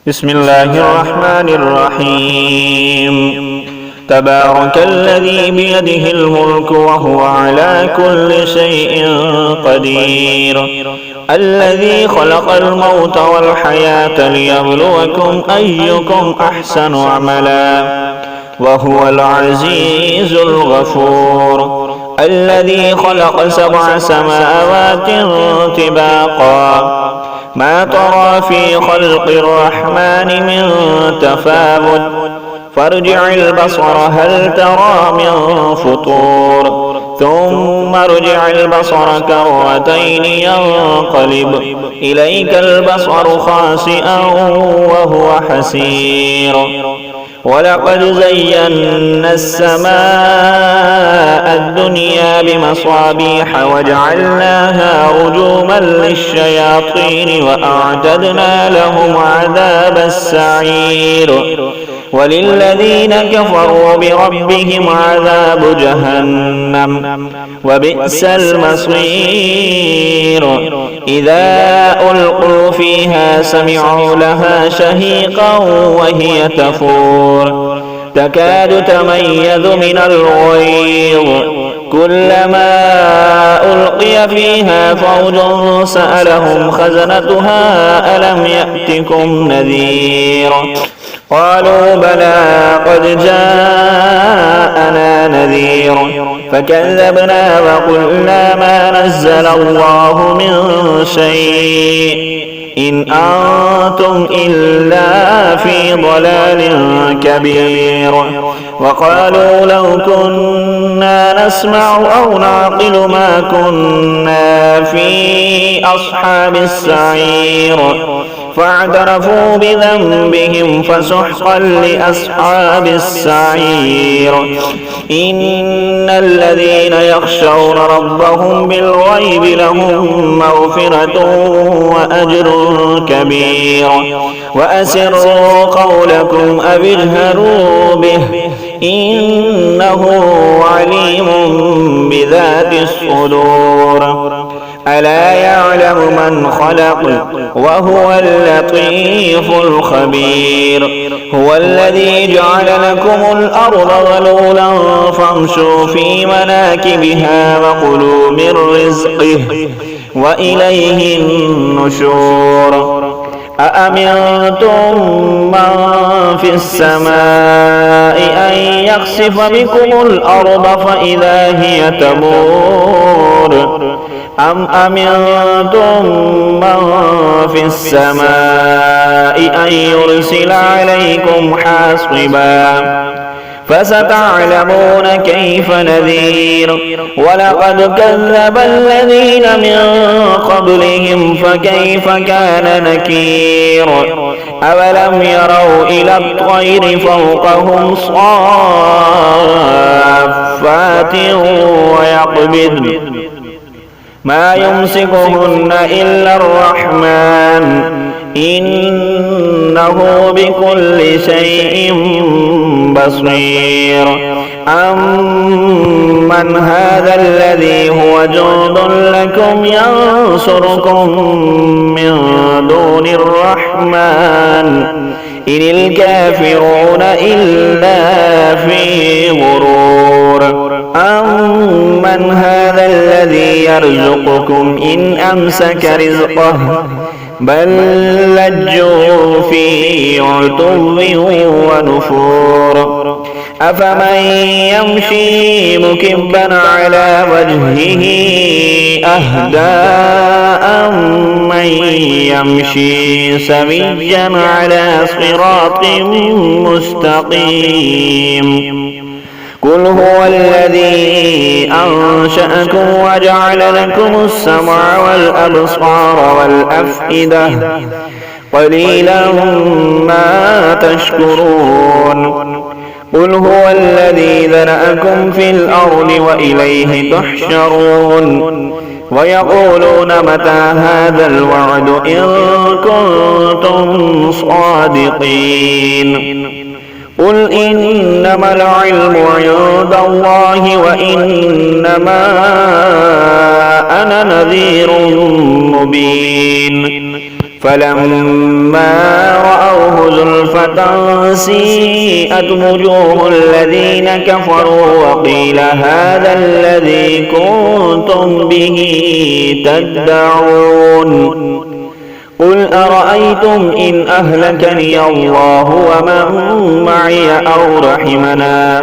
بسم الله الرحمن الرحيم. تبارك الذي بيده الملك وهو على كل شيء قدير، الذي خلق الموت والحياة ليبلوكم أيكم أحسن عملا وهو العزيز الغفور، الذي خلق 7 سماوات طباقا ما ترى في خلق الرحمن من تفاوت فارجع البصر هل ترى من فطور ثم ارجع البصر كرتين ينقلب إليك البصر خاسئا وهو حسير. ولقد زينا السماء الدنيا بمصابيح وجعلناها رجوما للشياطين وأعتدنا لهم عذاب السعير. وللذين كفروا بربهم عذاب جهنم وبئس المصير. إذا ألقوا فيها سمعوا لها شهيقا وهي تفور تكاد تميز من الغيظ كلما ألقي فيها فوج سألهم خزنتها ألم يأتكم نذير قالوا بلى قد جاءنا نذير فكذبنا وقلنا ما نزل الله من شيء إن أنتم إلا في ضلال كبير. وقالوا لو كنا نسمع أو نعقل ما كنا في أصحاب السعير فاعترفوا بذنبهم فسحقا لأصحاب السعير. إن الذين يخشون ربهم بالغيب لهم مغفرة وأجر كبير. وأسروا قولكم أو اجهروا به إنه عليم بذات الصدور. ألا يعلم من خلق وهو اللطيف الخبير. هو الذي جعل لكم الأرض ذلولا فامشوا في مناكبها وكلوا من رزقه وإليه النشور. أأمنتم من في السماء أن يخسف بكم الأرض فإذا هي تمور أم أمنتم من في السماء أن يرسل عليكم حاصبا فستعلمون كيف نذير. ولقد كذب الذين من قبلهم فكيف كان نكير. أولم يروا إلى الطير فوقهم صافات ويقبضن ما يمسكهن إلا الرحمن إنه بكل شيء بصير. أمن هذا الذي هو جند لكم ينصركم من دون الرحمن إن الكافرون إلا في غرور. أمن هذا الذي يرزقكم إن أمسك رزقه بل لجوا في عتو ونفور. أفمن يمشي مكبا على وجهه أهدى أمن يمشي سويا على صراط مستقيم. قل هو الذي أنشأكم وجعل لكم السمع والأبصار والأفئدة قليلا ما تشكرون. قل هو الذي ذرأكم في الأرض وإليه تحشرون. ويقولون متى هذا الوعد إن كنتم صادقين. قل إنما العلم عند الله وإنما أنا نذير مبين. فلما رأوه رأوا زلفة سيئت وجوه الذين كفروا وقيل هذا الذي كنتم به تدعون قل أرأيتم إن أهلكني الله ومن معي أو رحمنا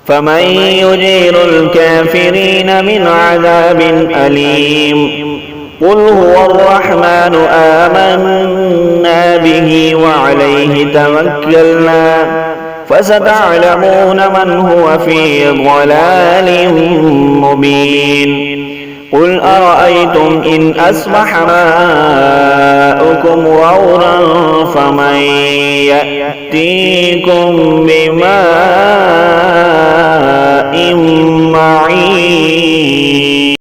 فمن يجير الكافرين من عذاب أليم قل هو الرحمن آمنا به وعليه توكلنا فستعلمون من هو في ضلال مبين قل أرأيتم إن أصبح ماؤكم غورا فمن يأتيكم بماء معين